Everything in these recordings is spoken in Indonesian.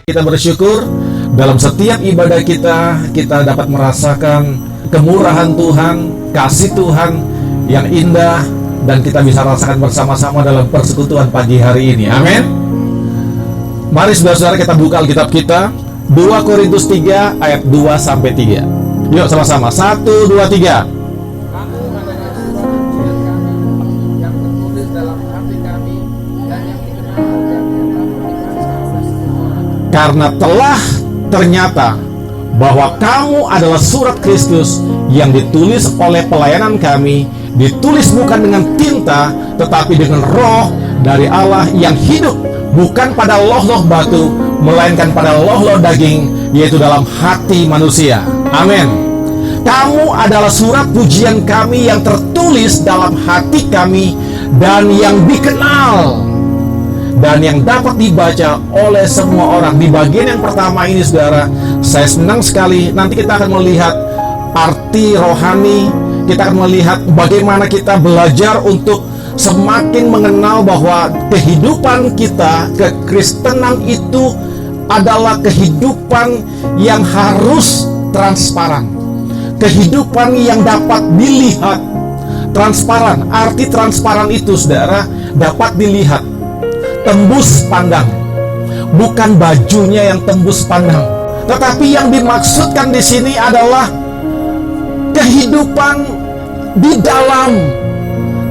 Kita bersyukur dalam setiap ibadah kita dapat merasakan kemurahan Tuhan, kasih Tuhan yang indah, dan kita bisa rasakan bersama-sama dalam persekutuan pagi hari ini. Amin. Mari saudara-saudara kita buka Alkitab kita, 2 Korintus 3 ayat 2-3. Yuk sama-sama, 1, 2, 3. Karena telah ternyata bahwa kamu adalah surat Kristus yang ditulis oleh pelayanan kami, ditulis bukan dengan tinta, tetapi dengan roh dari Allah yang hidup, bukan pada loh-loh batu, melainkan pada loh-loh daging, yaitu dalam hati manusia. Amin. Kamu adalah surat pujian kami yang tertulis dalam hati kami, dan yang dikenal dan yang dapat dibaca oleh semua orang. Di bagian yang pertama ini, saudara, saya senang sekali. Nanti kita akan melihat arti rohani. Kita akan melihat bagaimana kita belajar untuk semakin mengenal bahwa kehidupan kita, kekristenan itu adalah kehidupan yang harus transparan, kehidupan yang dapat dilihat. Transparan, arti transparan itu, saudara, dapat dilihat, tembus pandang. Bukan bajunya yang tembus pandang, tetapi yang dimaksudkan di sini adalah kehidupan di dalam,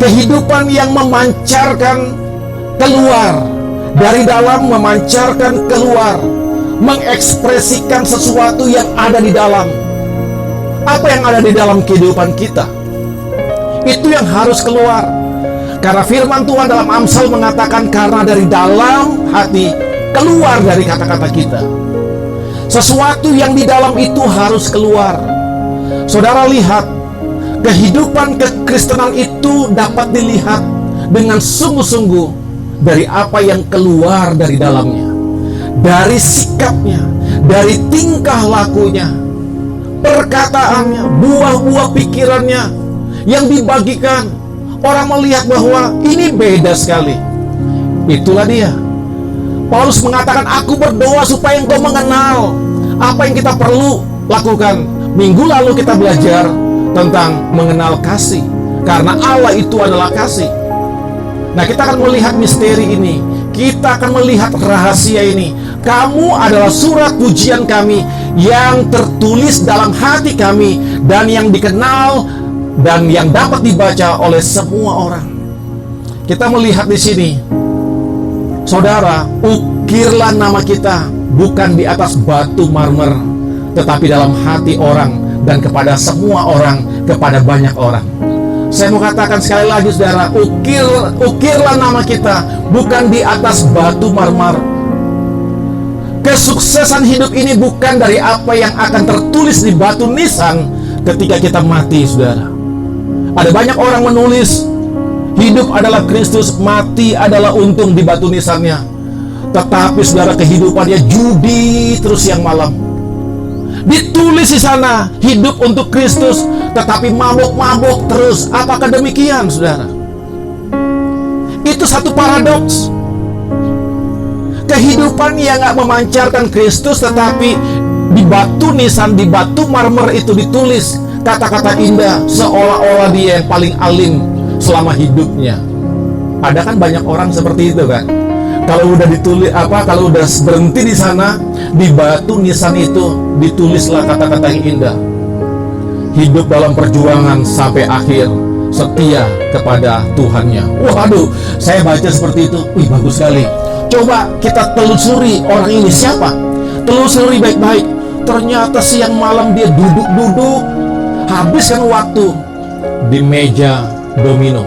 kehidupan yang memancarkan keluar, dari dalam memancarkan keluar, mengekspresikan sesuatu yang ada di dalam. Apa yang ada di dalam kehidupan kita, itu yang harus keluar. Karena firman Tuhan dalam Amsal mengatakan, karena dari dalam hati keluar dari kata-kata kita. Sesuatu yang di dalam itu harus keluar. Saudara lihat, kehidupan kekristenan itu dapat dilihat dengan sungguh-sungguh dari apa yang keluar dari dalamnya, dari sikapnya, dari tingkah lakunya, perkataannya, buah-buah pikirannya yang dibagikan. Orang melihat bahwa ini beda sekali. Itulah dia. Paulus mengatakan, aku berdoa supaya engkau mengenal. Apa yang kita perlu lakukan? Minggu lalu kita belajar tentang mengenal kasih, karena Allah itu adalah kasih. Nah, kita akan melihat misteri ini. Kita akan melihat rahasia ini. Kamu adalah surat pujian kami yang tertulis dalam hati kami, dan yang dikenal dan yang dapat dibaca oleh semua orang. Kita melihat di sini, saudara, ukirlah nama kita bukan di atas batu marmer, tetapi dalam hati orang, dan kepada semua orang, kepada banyak orang. Saya mau katakan sekali lagi, saudara, ukirlah nama kita bukan di atas batu marmer. Kesuksesan hidup ini bukan dari apa yang akan tertulis di batu nisan ketika kita mati, saudara. Ada banyak orang menulis, hidup adalah Kristus, mati adalah untung di batu nisannya. Tetapi saudara, kehidupannya judi terus siang malam. Ditulis di sana, hidup untuk Kristus, tetapi mabok-mabok terus. Apakah demikian, saudara? Itu satu paradoks. Kehidupan yang gak memancarkan Kristus, tetapi di batu nisan, di batu marmer itu ditulis kata-kata indah, seolah-olah dia yang paling alim selama hidupnya. Ada kan banyak orang seperti itu kan? Kalau udah ditulis kalau udah berhenti di sana, di batu nisan itu ditulislah kata-kata yang indah. Hidup dalam perjuangan sampai akhir, setia kepada Tuhannya. Waduh, saya baca seperti itu. Wih, bagus sekali. Coba kita telusuri orang ini siapa? Telusuri baik-baik. Ternyata siang malam dia duduk-duduk, habiskan waktu di meja domino,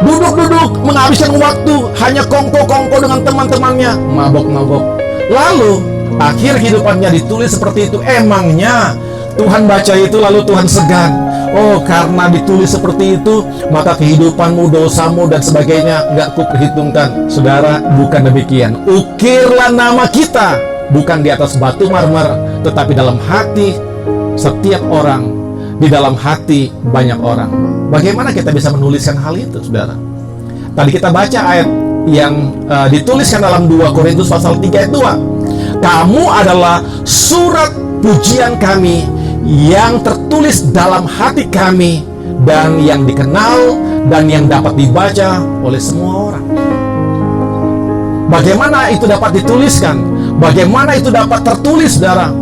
duduk-duduk menghabiskan waktu hanya kongko-kongko dengan teman-temannya, mabok-mabok. Lalu akhir hidupannya ditulis seperti itu. Emangnya Tuhan baca itu lalu Tuhan segan? Oh, karena ditulis seperti itu, maka kehidupanmu, dosamu, dan sebagainya nggak kuperhitungkan. Saudara, bukan demikian. Ukirlah nama kita bukan di atas batu marmer, tetapi dalam hati setiap orang, di dalam hati banyak orang. Bagaimana kita bisa menuliskan hal itu, saudara? Tadi kita baca ayat yang dituliskan dalam 2 Korintus pasal 3 ayat 2. Kamu adalah surat pujian kami yang tertulis dalam hati kami dan yang dikenal dan yang dapat dibaca oleh semua orang. Bagaimana itu dapat dituliskan? Bagaimana itu dapat tertulis, saudara?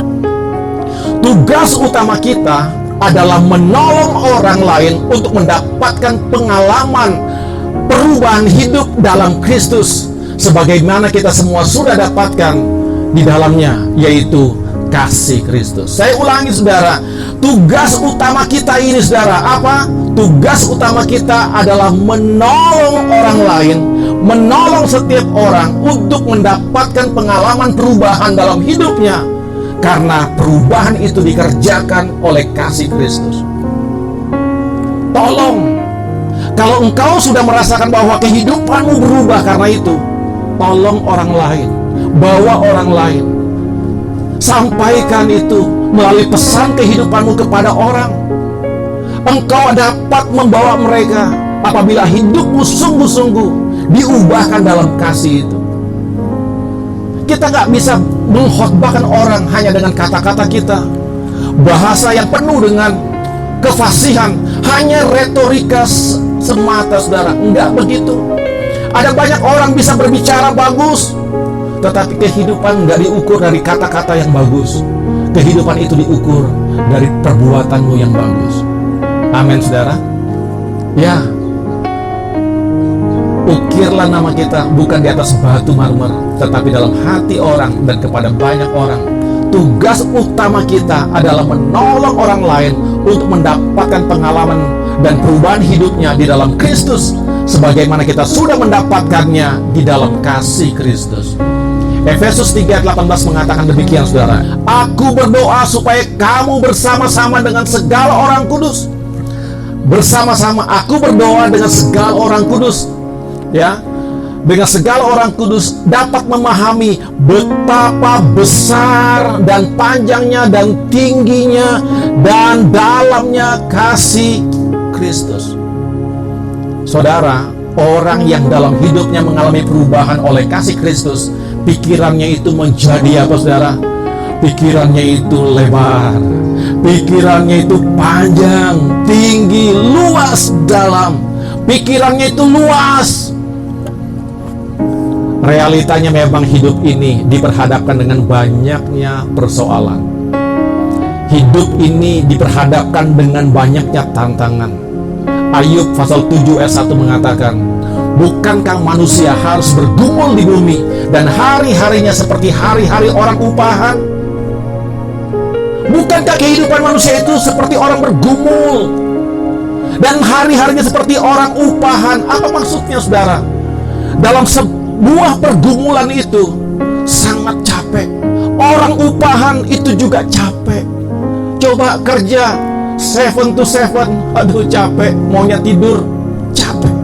Tugas utama kita adalah menolong orang lain untuk mendapatkan pengalaman perubahan hidup dalam Kristus, sebagaimana kita semua sudah dapatkan di dalamnya, yaitu kasih Kristus. Saya ulangi, saudara, tugas utama kita ini, saudara, apa? Tugas utama kita adalah menolong orang lain, menolong setiap orang untuk mendapatkan pengalaman perubahan dalam hidupnya, karena perubahan itu dikerjakan oleh kasih Kristus. Tolong, kalau engkau sudah merasakan bahwa kehidupanmu berubah karena itu, tolong orang lain, bawa orang lain, sampaikan itu melalui pesan kehidupanmu kepada orang. Engkau dapat membawa mereka apabila hidupmu sungguh-sungguh diubahkan dalam kasih itu. Kita nggak bisa mengkhotbahkan orang hanya dengan kata-kata kita, bahasa yang penuh dengan kefasihan, hanya retorika semata, saudara. Enggak begitu. Ada banyak orang bisa berbicara bagus, tetapi kehidupan nggak diukur dari kata-kata yang bagus. Kehidupan itu diukur dari perbuatanmu yang bagus. Amin, saudara. Ya, ukirlah nama kita bukan di atas batu marmer, tetapi dalam hati orang dan kepada banyak orang. Tugas utama kita adalah menolong orang lain untuk mendapatkan pengalaman dan perubahan hidupnya di dalam Kristus, sebagaimana kita sudah mendapatkannya di dalam kasih Kristus. Efesus 3:18 mengatakan demikian, saudara. Aku berdoa supaya kamu bersama-sama dengan segala orang kudus. Bersama-sama aku berdoa dengan segala orang kudus, ya, dengan segala orang kudus dapat memahami betapa besar dan panjangnya dan tingginya dan dalamnya kasih Kristus. Saudara, orang yang dalam hidupnya mengalami perubahan oleh kasih Kristus, pikirannya itu menjadi apa, saudara? Pikirannya itu lebar, pikirannya itu panjang, tinggi, luas, dalam. Pikirannya itu luas. Realitanya memang hidup ini diperhadapkan dengan banyaknya persoalan. Hidup ini diperhadapkan dengan banyaknya tantangan. Ayub pasal 7 ayat 1 mengatakan, bukankah manusia harus bergumul di bumi dan hari-harinya seperti hari-hari orang upahan? Bukankah kehidupan manusia itu seperti orang bergumul dan hari-harinya seperti orang upahan? Apa maksudnya, saudara? Dalam sebuah pergumulan itu sangat capek. Orang upahan itu juga capek. Coba kerja 7 to 7, aduh capek, maunya tidur, capek.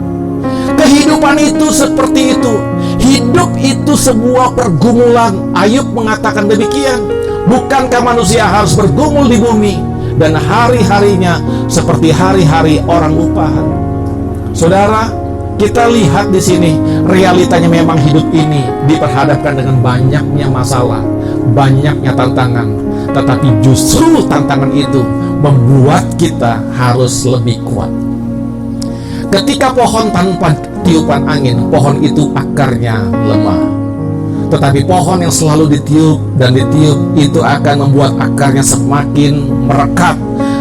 Kehidupan itu seperti itu. Hidup itu sebuah pergumulan. Ayub mengatakan demikian. Bukankah manusia harus bergumul di bumi dan hari-harinya seperti hari-hari orang upahan? Saudara, kita lihat di sini realitanya memang hidup ini diperhadapkan dengan banyaknya masalah, banyaknya tantangan. Tetapi justru tantangan itu membuat kita harus lebih kuat. Ketika pohon tanpa tiupan angin, pohon itu akarnya lemah. Tetapi pohon yang selalu ditiup dan ditiup itu akan membuat akarnya semakin merekat,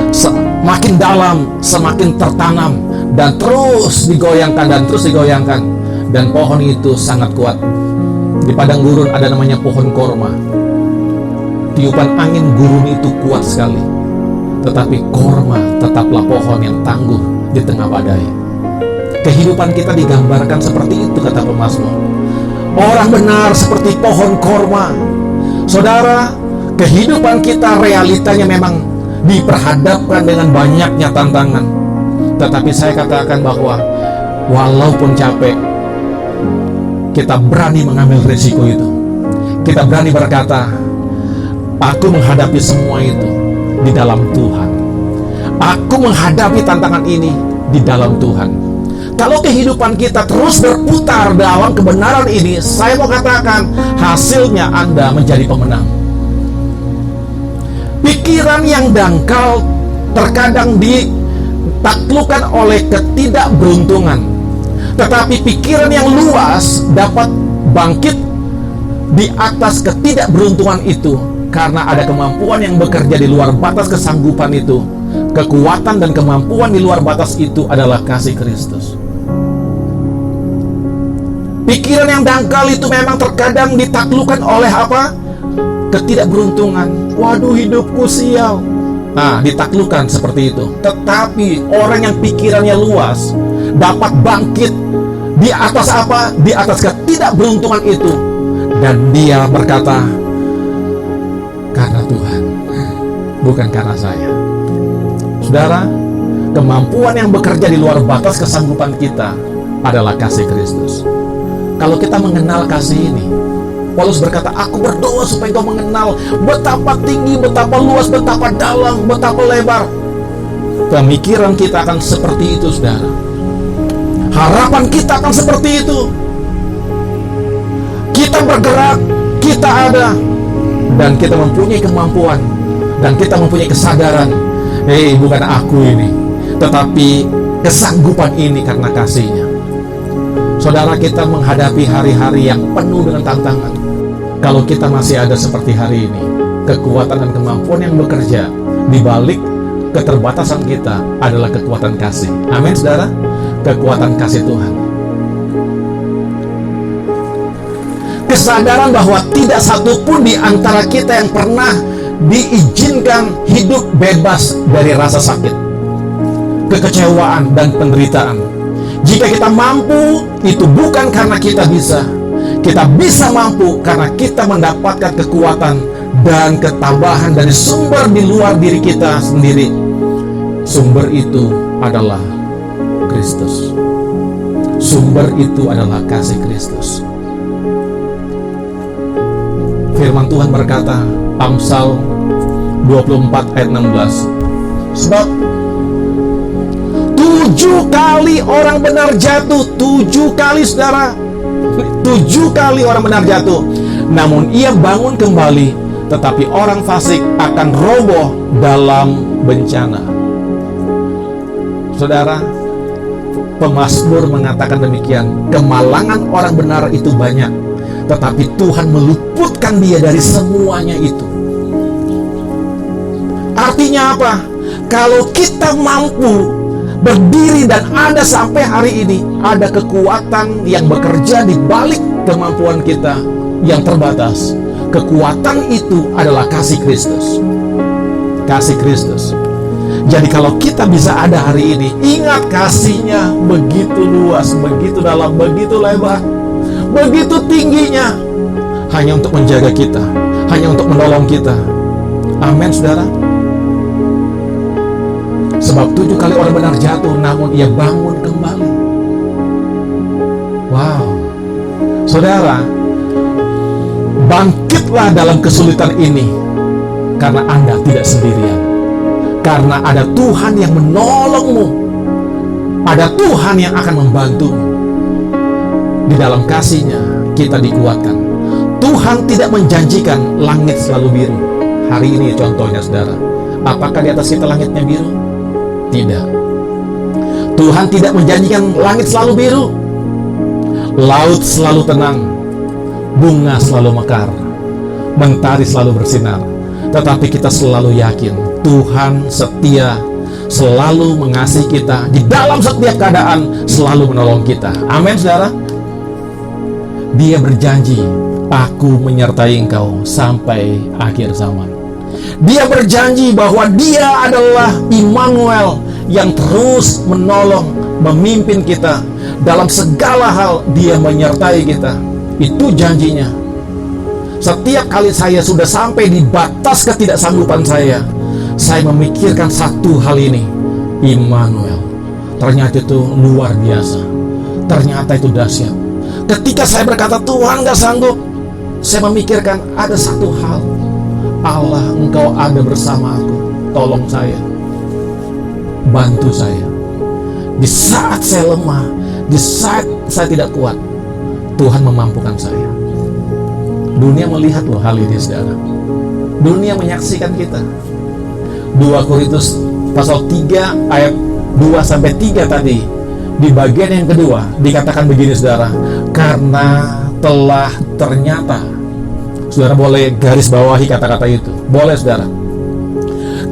semakin dalam, semakin tertanam, dan terus digoyangkan dan terus digoyangkan. Dan pohon itu sangat kuat. Di padang gurun ada namanya pohon korma. Tiupan angin gurun itu kuat sekali, tetapi korma tetaplah pohon yang tangguh di tengah badai. Kehidupan kita digambarkan seperti itu, kata pemazmur. Orang benar seperti pohon korma. Saudara, kehidupan kita realitanya memang diperhadapkan dengan banyaknya tantangan. Tetapi saya katakan bahwa walaupun capek, kita berani mengambil risiko itu. Kita berani berkata, aku menghadapi semua itu di dalam Tuhan. Aku menghadapi tantangan ini di dalam Tuhan. Kalau kehidupan kita terus berputar dalam kebenaran ini, saya mau katakan, hasilnya Anda menjadi pemenang. Pikiran yang dangkal terkadang ditaklukkan oleh ketidakberuntungan, tetapi pikiran yang luas dapat bangkit di atas ketidakberuntungan itu, karena ada kemampuan yang bekerja di luar batas kesanggupan itu. Kekuatan dan kemampuan di luar batas itu adalah kasih Kristus. Pikiran yang dangkal itu memang terkadang ditaklukkan oleh apa? Ketidakberuntungan. Waduh, hidupku sial. Nah, ditaklukkan seperti itu. Tetapi orang yang pikirannya luas dapat bangkit di atas apa? Di atas ketidakberuntungan itu. Dan dia berkata, karena Tuhan, bukan karena saya. Saudara, kemampuan yang bekerja di luar batas kesanggupan kita adalah kasih Kristus. Kalau kita mengenal kasih ini, Paulus berkata, aku berdoa supaya engkau mengenal betapa tinggi, betapa luas, betapa dalam, betapa lebar. Pemikiran kita akan seperti itu, saudara. Harapan kita akan seperti itu. Kita bergerak, kita ada, dan kita mempunyai kemampuan, dan kita mempunyai kesadaran. Bukan aku ini, tetapi kesanggupan ini karena kasih-Nya. Saudara, kita menghadapi hari-hari yang penuh dengan tantangan. Kalau kita masih ada seperti hari ini, kekuatan dan kemampuan yang bekerja di balik keterbatasan kita adalah kekuatan kasih. Amin, saudara. Kekuatan kasih Tuhan. Kesadaran bahwa tidak satupun di antara kita yang pernah diizinkan hidup bebas dari rasa sakit, kekecewaan, dan penderitaan. Jika kita mampu, itu bukan karena kita bisa. Kita bisa mampu karena kita mendapatkan kekuatan dan ketabahan dari sumber di luar diri kita sendiri. Sumber itu adalah Kristus. Sumber itu adalah kasih Kristus. Firman Tuhan berkata, Amsal 24 ayat 16, sebab 7 kali orang benar jatuh, 7 kali, saudara, 7 kali orang benar jatuh, namun ia bangun kembali. Tetapi orang fasik akan roboh dalam bencana. Saudara, pemazmur mengatakan demikian, kemalangan orang benar itu banyak, tetapi Tuhan meluputkan dia dari semuanya itu. Artinya apa? Kalau kita mampu berdiri dan ada sampai hari ini, ada kekuatan yang bekerja di balik kemampuan kita yang terbatas. Kekuatan itu adalah kasih Kristus. Kasih Kristus. Jadi kalau kita bisa ada hari ini, ingat kasih-Nya begitu luas, begitu dalam, begitu lebar, begitu tingginya, hanya untuk menjaga kita, hanya untuk menolong kita. Amin, saudara. Sebab 7 kali orang benar jatuh, namun ia bangun kembali. Wow. Saudara, bangkitlah dalam kesulitan ini, karena Anda tidak sendirian. Karena ada Tuhan yang menolongmu. Ada Tuhan yang akan membantumu. Di dalam kasih-Nya kita dikuatkan. Tuhan tidak menjanjikan langit selalu biru. Hari ini contohnya, saudara, apakah di atas kita langitnya biru? Tidak. Tuhan tidak menjanjikan langit selalu biru, laut selalu tenang, bunga selalu mekar, mentari selalu bersinar. Tetapi kita selalu yakin Tuhan setia, selalu mengasihi kita, di dalam setiap keadaan selalu menolong kita. Amin, saudara. Dia berjanji, aku menyertai engkau sampai akhir zaman. Dia berjanji bahwa Dia adalah Immanuel yang terus menolong, memimpin kita dalam segala hal. Dia menyertai kita. Itu janjinya. Setiap kali saya sudah sampai di batas ketidaksanggupan saya memikirkan satu hal ini, Immanuel. Ternyata itu luar biasa. Ternyata itu dahsyat. Ketika saya berkata Tuhan gak sanggup, saya memikirkan ada satu hal, Allah, Engkau ada bersama aku. Tolong saya, bantu saya. Di saat saya lemah, Di saat saya tidak kuat, Tuhan memampukan saya. Dunia melihat loh hal ini, saudara. Dunia menyaksikan kita. 2 Korintus pasal 3 ayat 2-3 tadi, di bagian yang kedua dikatakan begini, saudara. Karena telah ternyata, saudara boleh garis bawahi kata-kata itu, boleh, saudara.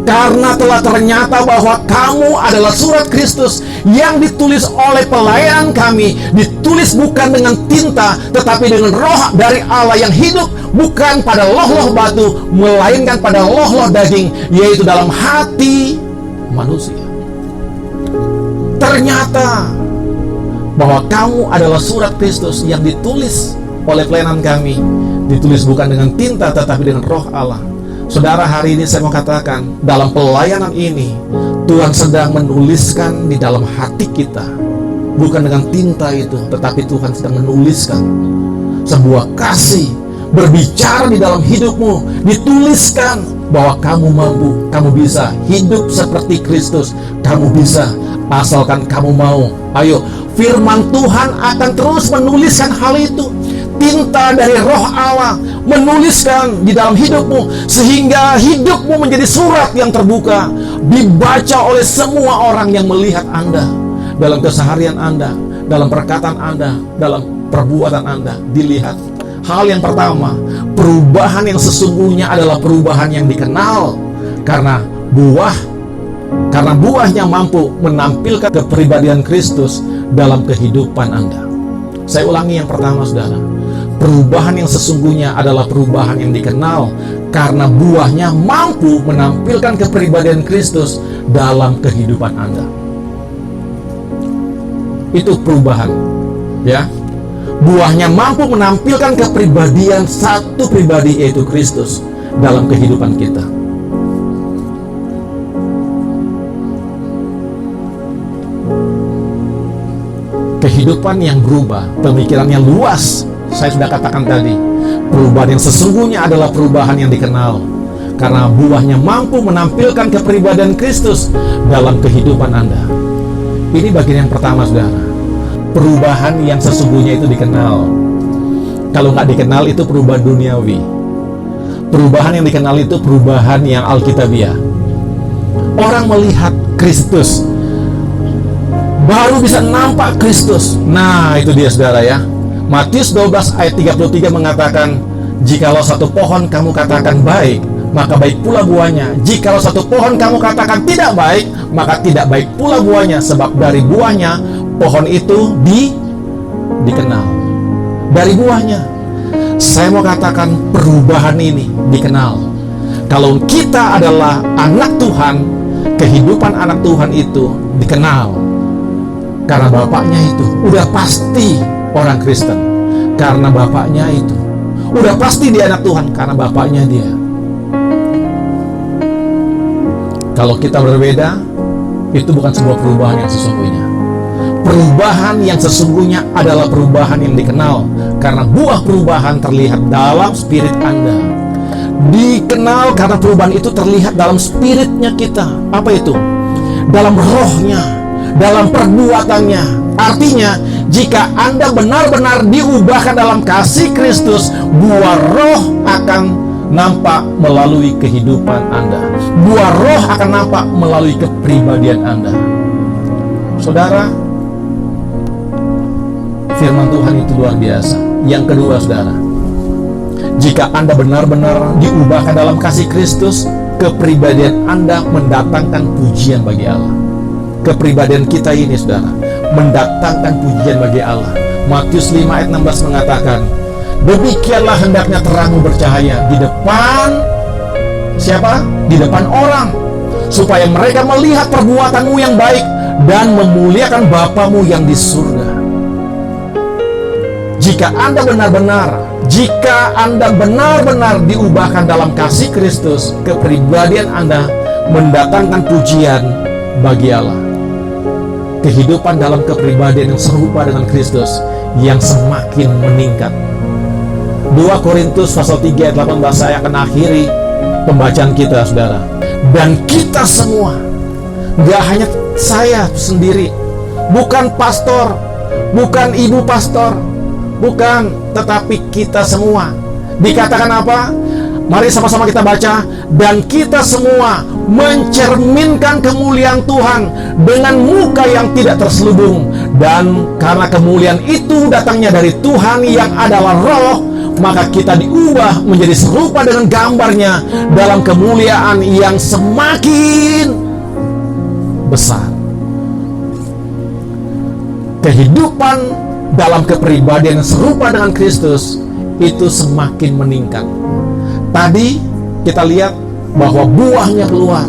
Karena telah ternyata bahwa kamu adalah surat Kristus yang ditulis oleh pelayan kami, ditulis bukan dengan tinta, tetapi dengan roh dari Allah yang hidup, bukan pada loh-loh batu, melainkan pada loh-loh daging, yaitu dalam hati manusia. Ternyata bahwa kamu adalah surat Kristus yang ditulis oleh pelayanan kami, ditulis bukan dengan tinta, tetapi dengan roh Allah. Saudara, hari ini saya mau katakan, dalam pelayanan ini Tuhan sedang menuliskan di dalam hati kita, bukan dengan tinta itu, tetapi Tuhan sedang menuliskan sebuah kasih, berbicara di dalam hidupmu, dituliskan bahwa kamu mampu, kamu bisa hidup seperti Kristus, kamu bisa, asalkan kamu mau. Ayo, firman Tuhan akan terus menuliskan hal itu. Tinta dari roh Allah menuliskan di dalam hidupmu, sehingga hidupmu menjadi surat yang terbuka, dibaca oleh semua orang yang melihat Anda, dalam keseharian Anda, dalam perkataan Anda, dalam perbuatan Anda, dilihat. Hal yang pertama, perubahan yang sesungguhnya adalah perubahan yang dikenal, karena buahnya mampu menampilkan kepribadian Kristus dalam kehidupan Anda. Saya ulangi yang pertama, saudara. Perubahan yang sesungguhnya adalah perubahan yang dikenal, karena buahnya mampu menampilkan kepribadian Kristus dalam kehidupan Anda. Itu perubahan, ya. Buahnya mampu menampilkan kepribadian satu pribadi, yaitu Kristus, dalam kehidupan kita. Kehidupan yang berubah, pemikiran yang luas. Saya sudah katakan tadi, perubahan yang sesungguhnya adalah perubahan yang dikenal, karena buahnya mampu menampilkan kepribadian Kristus dalam kehidupan Anda. Ini bagian yang pertama, saudara. Perubahan yang sesungguhnya itu dikenal. Kalau nggak dikenal, itu perubahan duniawi. Perubahan yang dikenal itu perubahan yang alkitabiah. Orang melihat Kristus, baru bisa nampak Kristus. Nah, itu dia, saudara, ya. Matius 12 ayat 33 mengatakan, jikalau satu pohon kamu katakan baik, maka baik pula buahnya. Jikalau satu pohon kamu katakan tidak baik, maka tidak baik pula buahnya. Sebab dari buahnya pohon itu dikenal. Dari buahnya. Saya mau katakan, perubahan ini dikenal. Kalau kita adalah anak Tuhan, kehidupan anak Tuhan itu dikenal, karena bapaknya itu udah pasti orang Kristen, karena bapaknya itu udah pasti dia anak Tuhan, karena bapaknya dia. Kalau kita berbeda, itu bukan sebuah perubahan yang sesungguhnya. Perubahan yang sesungguhnya adalah perubahan yang dikenal, karena buah perubahan terlihat dalam spirit Anda. Dikenal karena perubahan itu terlihat dalam spiritnya kita. Apa itu? Dalam rohnya, dalam perbuatannya. Artinya, jika Anda benar-benar diubahkan dalam kasih Kristus, buah roh akan nampak melalui kehidupan Anda. Buah roh akan nampak melalui kepribadian Anda. Saudara, firman Tuhan itu luar biasa. Yang kedua, saudara, jika Anda benar-benar diubahkan dalam kasih Kristus, kepribadian Anda mendatangkan pujian bagi Allah. Kepribadian kita ini, saudara, mendatangkan pujian bagi Allah. Matius 5 ayat 16 mengatakan, demikianlah hendaknya terangmu bercahaya di depan siapa? Di depan orang, supaya mereka melihat perbuatanmu yang baik dan memuliakan Bapamu yang di surga. Jika Anda benar-benar diubahkan dalam kasih Kristus, kepribadian Anda mendatangkan pujian bagi Allah. Kehidupan dalam kepribadian yang serupa dengan Kristus yang semakin meningkat. 2 Korintus pasal 3 ayat 18, saya akan akhiri pembacaan kita, saudara. Dan kita semua, gak hanya saya sendiri, bukan pastor, bukan ibu pastor, bukan, tetapi kita semua. Dikatakan apa? Mari sama-sama kita baca. Dan kita semua mencerminkan kemuliaan Tuhan dengan muka yang tidak terselubung. Dan karena kemuliaan itu datangnya dari Tuhan yang adalah Roh, maka kita diubah menjadi serupa dengan gambarnya dalam kemuliaan yang semakin besar. Kehidupan dalam kepribadian yang serupa dengan Kristus itu semakin meningkat. Tadi kita lihat bahwa buahnya keluar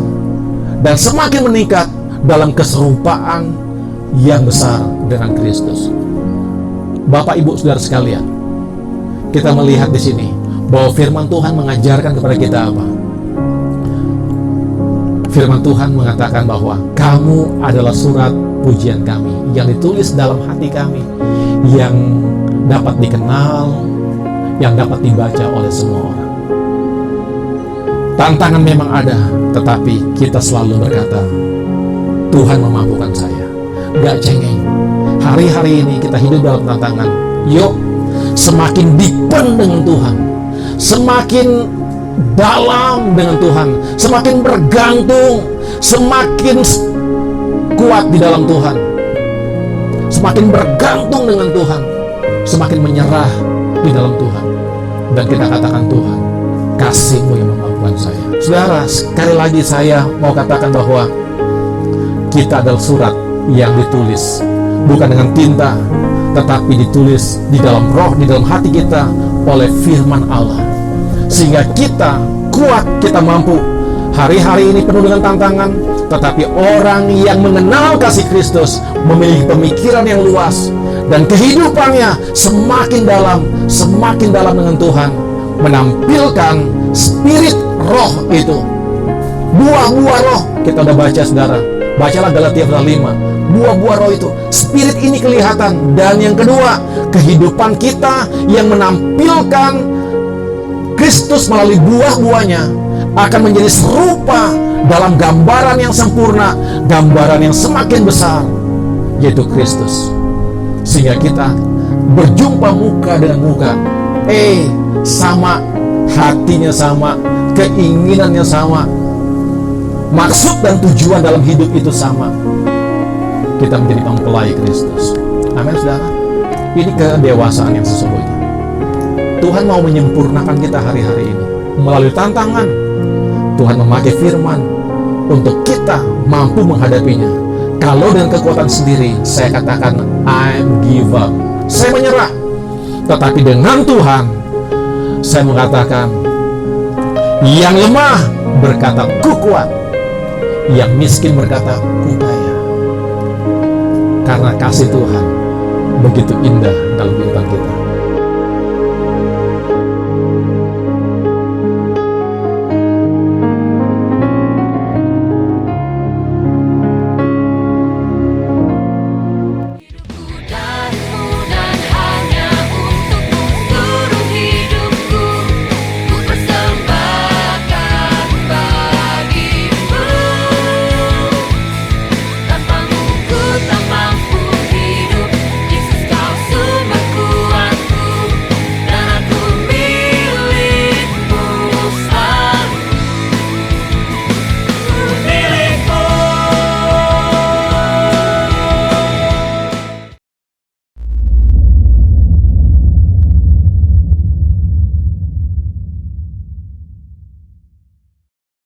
dan semakin meningkat dalam keserupaan yang besar dengan Kristus. Bapak, Ibu, Saudara sekalian, kita melihat di sini bahwa firman Tuhan mengajarkan kepada kita apa? Firman Tuhan mengatakan bahwa kamu adalah surat pujian kami yang ditulis dalam hati kami, yang dapat dikenal, yang dapat dibaca oleh semua orang. Tantangan memang ada, tetapi kita selalu berkata, Tuhan memampukan saya. Gak cengeng. Hari-hari ini kita hidup dalam tantangan. Yuk, semakin deepen dengan Tuhan, semakin dalam dengan Tuhan, semakin bergantung, semakin kuat di dalam Tuhan, semakin bergantung dengan Tuhan, semakin menyerah di dalam Tuhan. Dan kita katakan, Tuhan, kasih-Mu yang memampukan saya. Saudara, sekali lagi saya mau katakan bahwa kita adalah surat yang ditulis bukan dengan tinta, tetapi ditulis di dalam roh, di dalam hati kita oleh firman Allah, sehingga kita kuat, kita mampu. Hari-hari ini penuh dengan tantangan, tetapi orang yang mengenal kasih Kristus memiliki pemikiran yang luas dan kehidupannya semakin dalam dengan Tuhan, menampilkan spirit roh itu. Buah-buah roh kita udah baca, saudara. Bacalah Galatia pasal 5. Buah-buah roh itu, spirit ini kelihatan. Dan yang kedua, kehidupan kita yang menampilkan Kristus melalui buah-buahnya akan menjadi serupa dalam gambaran yang sempurna, gambaran yang semakin besar, yaitu Kristus. Sehingga kita berjumpa muka dengan muka, sama, hatinya sama, keinginannya sama, maksud dan tujuan dalam hidup itu sama. Kita menjadi mempelai Kristus. Amin, saudara. Ini kedewasaan yang sesungguhnya. Tuhan mau menyempurnakan kita hari-hari ini melalui tantangan. Tuhan memakai firman untuk kita mampu menghadapinya. Kalau dengan kekuatan sendiri, saya katakan I'm give up, saya menyerah. Tetapi dengan Tuhan, saya mengatakan, yang lemah berkata ku kuat, yang miskin berkata ku kaya. Karena kasih Tuhan begitu indah dalam kehidupan kita.